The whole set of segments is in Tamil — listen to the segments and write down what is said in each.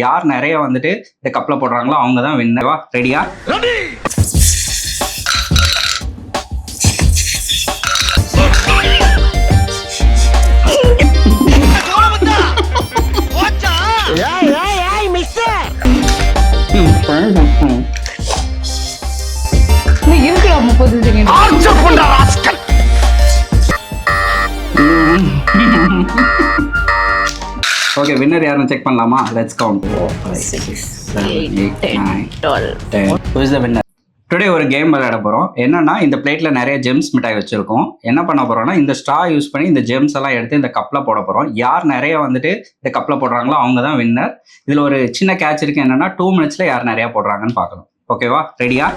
யார் நிறைய வந்துட்டு இந்த கப்பில் போடுறாங்களோ அவங்க தான் வின்னர்வா. ரெடியா? இருக்குடா 30 செகண்ட். ஓகே, வின்னர் யாருன்னு செக் பண்ணலாமா? Let's count. 6 7 8 9 10. Who is the winner? Today ஒரு கேம் விளையாட போகிறோம். என்னன்னா, இந்த பிளேட்ல நிறைய ஜெம்ஸ் மிட்டாய் வச்சிருக்கோம். என்ன பண்ண போறோம்னா, இந்த ஸ்ட்ரா யூஸ் பண்ணி இந்த ஜெம்ஸ் எல்லாம் எடுத்து இந்த கப்பில் போட போகிறோம். யார் நிறைய வந்துட்டு இந்த கப்பில் போடுறாங்களோ அவங்க தான் வின்னர். இதில் ஒரு சின்ன கேட்ச் இருக்கு. என்னன்னா, 2 மினிட்ஸ்ல யார் நிறைய போடுறாங்கன்னு பார்க்கணும். ஓகேவா? ரெடியா?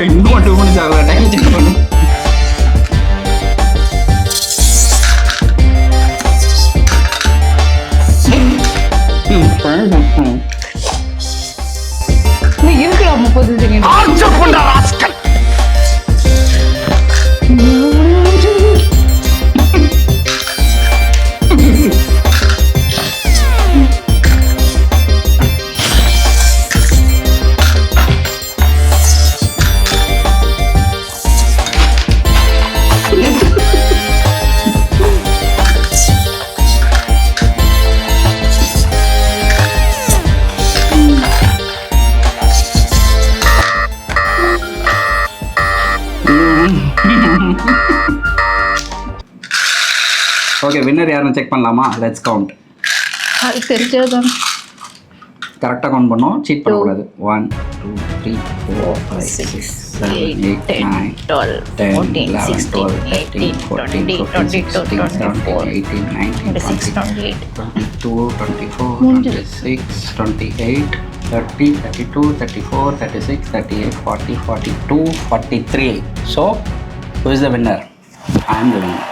இன்னும் 2 மினிட்ஸ் ஆகல. டைம் செக் பண்ணு. இருக்குடா 30 செகண்ட். ஓகே, வின்னர் யாருன்னு செக் பண்ணலாமா? Let's count. அது தெரிஞ்சதுதான். கரெக்டாக கவுண்ட் பண்ணோம், சீட் பண்ணக்கூடாது. 1 2 3 4 5 6 7 8 9 10 11 12 13 14 15 16 17 18 19 20 22 24 26 28 30 32 34 36 38 40 42 43. So, who is the winner? I am the winner.